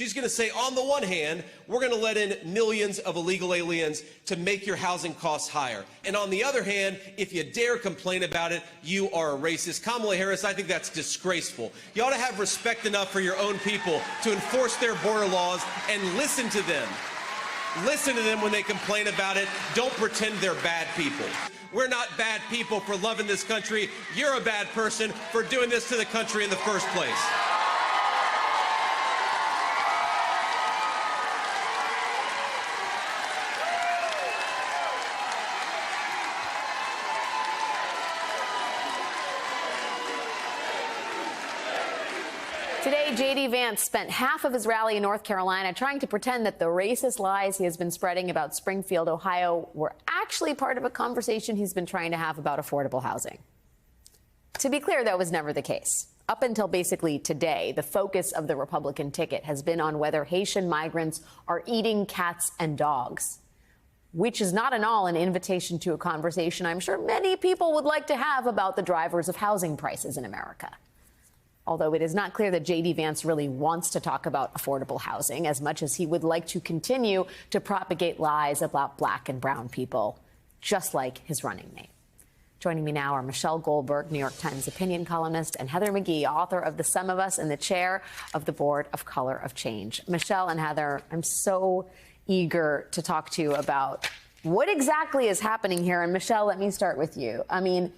She's going to say, on the one hand, we're going to let in millions of illegal aliens to make your housing costs higher. And on the other hand, if you dare complain about it, you are a racist. Kamala Harris, I think that's disgraceful. You ought to have respect enough for your own people to enforce their border laws and listen to them. Listen to them when they complain about it. Don't pretend they're bad people. We're not bad people for loving this country. You're a bad person for doing this to the country in the first place. Today, J.D. Vance spent half of his rally in North Carolina trying to pretend that the racist lies he has been spreading about Springfield, Ohio, were actually part of a conversation he's been trying to have about affordable housing. To be clear, that was never the case. Up until basically today, the focus of the Republican ticket has been on whether Haitian migrants are eating cats and dogs, which is not at all an invitation to a conversation I'm sure many people would like to have about the drivers of housing prices in America. Although it is not clear that J.D. Vance really wants to talk about affordable housing as much as he would like to continue to propagate lies about black and brown people, just like his running mate. Joining me now are Michelle Goldberg, New York Times opinion columnist, and Heather McGhee, author of The Sum of Us and the chair of the board of Color of Change. Michelle and Heather, I'm so eager to talk to you about what exactly is happening here. And Michelle, let me start with you. I mean,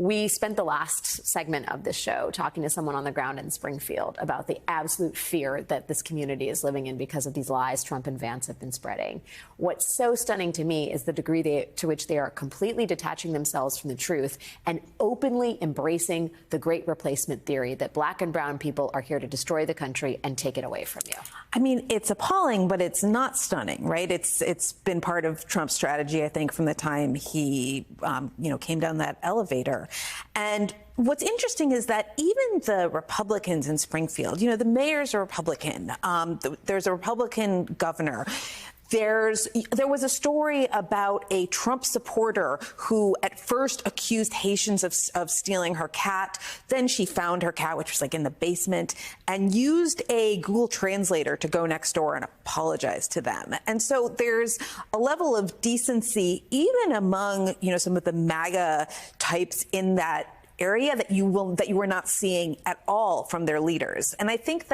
we spent the last segment of this show talking to someone on the ground in Springfield about the absolute fear that this community is living in because of these lies Trump and Vance have been spreading. What's so stunning to me is the degree to which they are completely detaching themselves from the truth and openly embracing the great replacement theory that black and brown people are here to destroy the country and take it away from you. I mean, it's appalling, but it's not stunning, right? It's been part of Trump's strategy, I think, from the time he, came down that elevator. And what's interesting is that even the Republicans in Springfield, the mayor's a Republican. There's a Republican governor. There was a story about a Trump supporter who at first accused Haitians of stealing her cat. Then she found her cat, which was like in the basement, and used a Google translator to go next door and apologize to them. And so there's a level of decency even among, some of the MAGA types in that area that you were not seeing at all from their leaders. And I think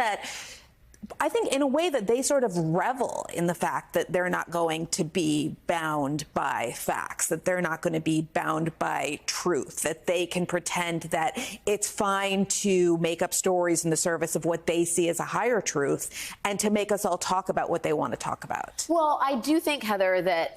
in a way that they sort of revel in the fact that they're not going to be bound by facts, that they're not going to be bound by truth, that they can pretend that it's fine to make up stories in the service of what they see as a higher truth and to make us all talk about what they want to talk about. Well, I do think, Heather, that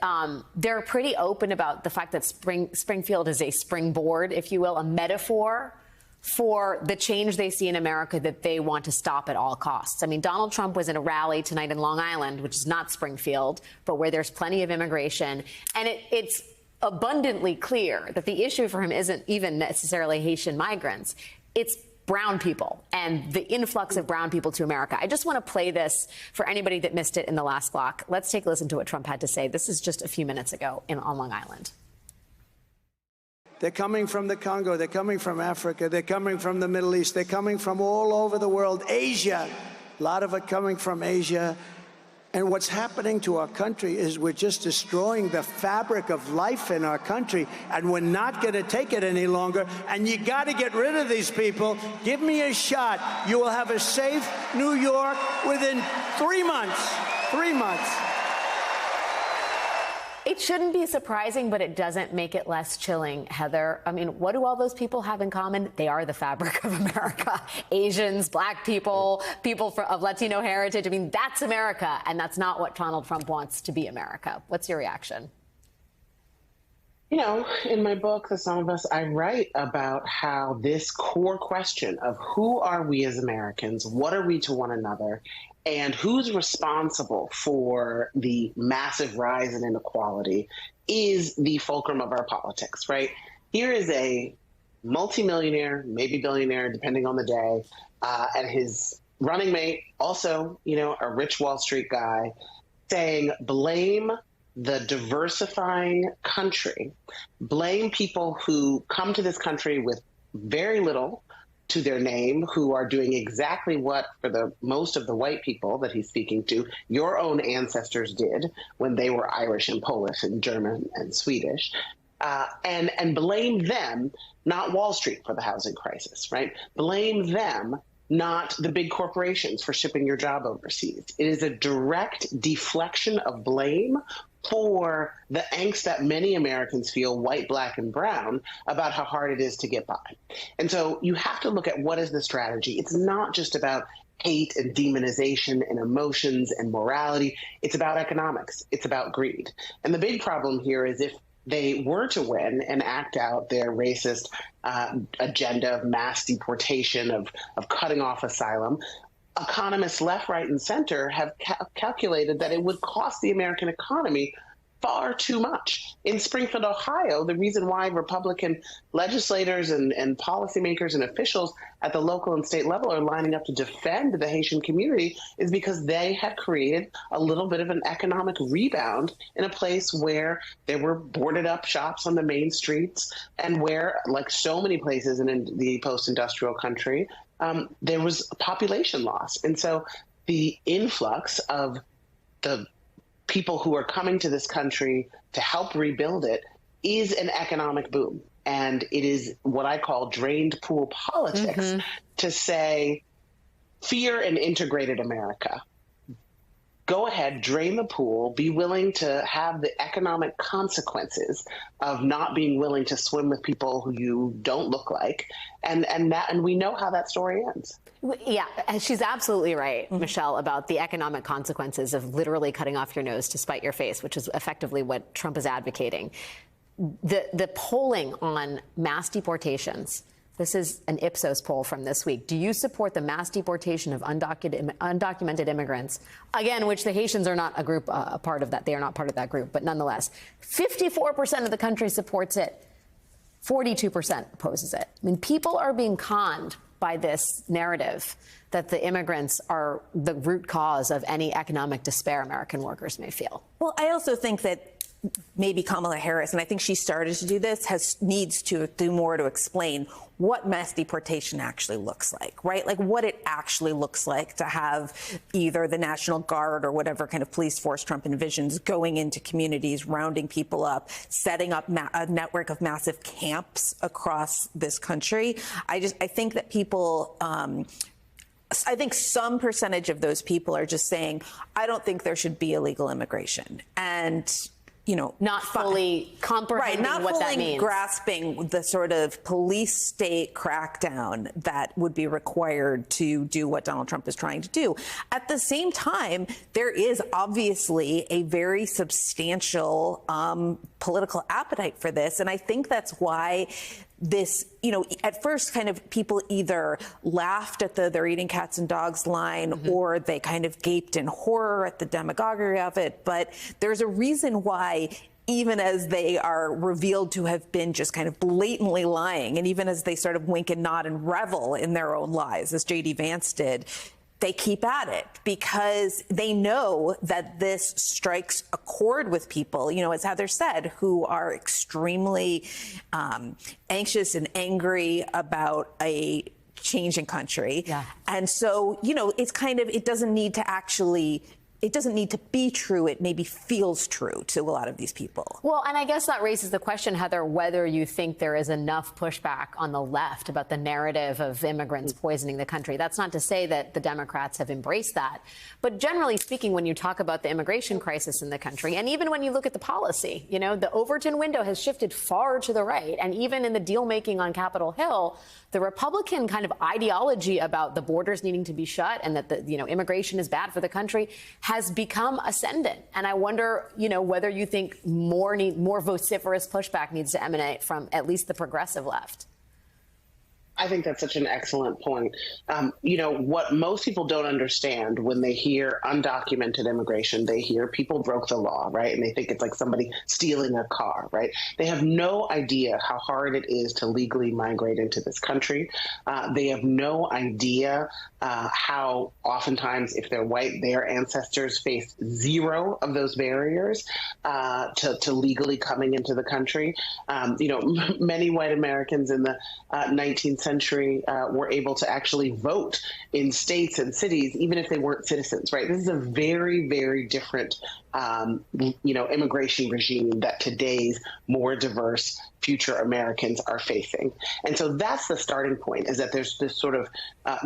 they're pretty open about the fact that Springfield is a springboard, if you will, a metaphor for the change they see in America that they want to stop at all costs. I mean, Donald Trump was in a rally tonight in Long Island, which is not Springfield, but where there's plenty of immigration. And it's abundantly clear that the issue for him isn't even necessarily Haitian migrants. It's brown people and the influx of brown people to America. I just want to play this for anybody that missed it in the last block. Let's take a listen to what Trump had to say. This is just a few minutes ago on Long Island. They're coming from the Congo. They're coming from Africa. They're coming from the Middle East. They're coming from all over the world. Asia, a lot of it coming from Asia. And what's happening to our country is we're just destroying the fabric of life in our country, and we're not going to take it any longer. And you got to get rid of these people. Give me a shot. You will have a safe New York within 3 months. 3 months. It shouldn't be surprising, but it doesn't make it less chilling, Heather. I mean, what do all those people have in common? They are the fabric of America. Asians, black people, people of Latino heritage. I mean, that's America, and that's not what Donald Trump wants to be America. What's your reaction? In my book, The Sum of Us, I write about how this core question of who are we as Americans, what are we to one another, and who's responsible for the massive rise in inequality is the fulcrum of our politics, right? Here is a multimillionaire, maybe billionaire, depending on the day, and his running mate, also, a rich Wall Street guy, saying, blame the diversifying country, blame people who come to this country with very little, to their name, who are doing exactly what, for the most of the white people that he's speaking to, your own ancestors did when they were Irish and Polish and German and Swedish, and blame them, not Wall Street, for the housing crisis, right? Blame them, not the big corporations, for shipping your job overseas. It is a direct deflection of blame for the angst that many Americans feel, white, black, and brown, about how hard it is to get by. And so you have to look at what is the strategy. It's not just about hate and demonization and emotions and morality. It's about economics. It's about greed. And the big problem here is if they were to win and act out their racist agenda of mass deportation, of cutting off asylum, economists left, right, and center have calculated that it would cost the American economy far too much. In Springfield, Ohio, the reason why Republican legislators and policymakers and officials at the local and state level are lining up to defend the Haitian community is because they had created a little bit of an economic rebound in a place where there were boarded up shops on the main streets, and where, like so many places in the post-industrial country, there was population loss. And so the influx of the people who are coming to this country to help rebuild it is an economic boom. And it is what I call drained pool politics to say, fear an integrated America. Go ahead, drain the pool, be willing to have the economic consequences of not being willing to swim with people who you don't look like. And we know how that story ends. Yeah, and she's absolutely right, Michelle, about the economic consequences of literally cutting off your nose to spite your face, which is effectively what Trump is advocating. The polling on mass deportations, this is an Ipsos poll from this week. Do you support the mass deportation of undocumented immigrants? Again, which the Haitians are not a part of that. They are not part of that group. But nonetheless, 54% of the country supports it. 42% opposes it. I mean, people are being conned by this narrative that the immigrants are the root cause of any economic despair American workers may feel. Well, I also think that maybe Kamala Harris, and I think she started to do this, needs to do more to explain what mass deportation actually looks like, right? Like what it actually looks like to have either the National Guard or whatever kind of police force Trump envisions going into communities, rounding people up, setting up a network of massive camps across this country. I think that people, I think some percentage of those people are just saying, I don't think there should be illegal immigration. And not fully comprehending not what fully that means. Grasping the sort of police state crackdown that would be required to do what Donald Trump is trying to do. At the same time, there is obviously a very substantial political appetite for this. And I think that's why this, at first kind of people either laughed at the they're eating cats and dogs line, or they kind of gaped in horror at the demagoguery of it. But there's a reason why, even as they are revealed to have been just kind of blatantly lying, and even as they sort of wink and nod and revel in their own lies, as J.D. Vance did, they keep at it because they know that this strikes a chord with people, as Heather said, who are extremely anxious and angry about a changing country. Yeah. And so, it's kind of, it doesn't need to be true. It maybe feels true to a lot of these people. Well, and I guess that raises the question, Heather, whether you think there is enough pushback on the left about the narrative of immigrants poisoning the country. That's not to say that the Democrats have embraced that. But generally speaking, when you talk about the immigration crisis in the country, and even when you look at the policy, the Overton window has shifted far to the right. And even in the deal making on Capitol Hill, the Republican kind of ideology about the borders needing to be shut and that immigration is bad for the country has become ascendant. And I wonder, whether you think more vociferous pushback needs to emanate from at least the progressive left. I think that's such an excellent point. What most people don't understand when they hear undocumented immigration, they hear people broke the law, right? And they think it's like somebody stealing a car, right? They have no idea how hard it is to legally migrate into this country. They have no idea how oftentimes, if they're white, their ancestors faced zero of those barriers to legally coming into the country. Many white Americans in the 19th century were able to actually vote in states and cities, even if they weren't citizens, right? This is a very, very different, immigration regime that today's more diverse future Americans are facing. And so that's the starting point, is that there's this sort of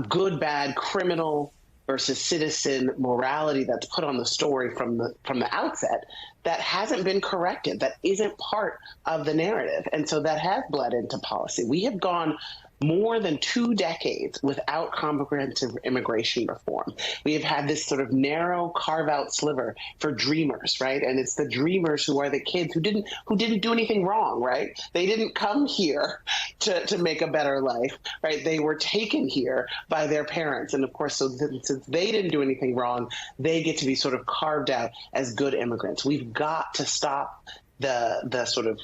good, bad, criminal versus citizen morality that's put on the story from the outset that hasn't been corrected, that isn't part of the narrative. And so that has bled into policy. We have gone more than 2 decades without comprehensive immigration reform. We have had this sort of narrow carve-out sliver for dreamers, right? And it's the dreamers who are the kids who didn't do anything wrong, right? They didn't come here to make a better life, right? They were taken here by their parents. And of course, so since they didn't do anything wrong, they get to be sort of carved out as good immigrants. We've got to stop the sort of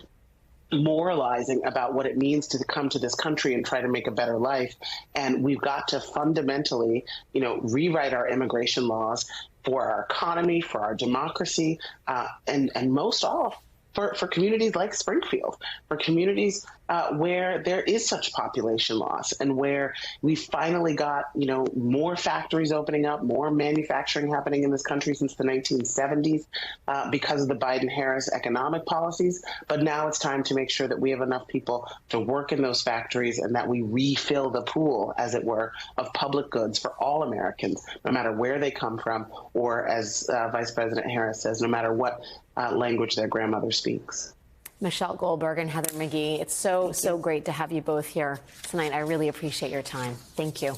moralizing about what it means to come to this country and try to make a better life. And we've got to fundamentally, rewrite our immigration laws for our economy, for our democracy, and most all for communities like Springfield, for communities where there is such population loss and where we finally got, more factories opening up, more manufacturing happening in this country since the 1970s because of the Biden-Harris economic policies. But now it's time to make sure that we have enough people to work in those factories and that we refill the pool, as it were, of public goods for all Americans, no matter where they come from, or as Vice President Harris says, no matter what language their grandmother speaks. Michelle Goldberg and Heather McGhee, it's so great to have you both here tonight. I really appreciate your time. Thank you.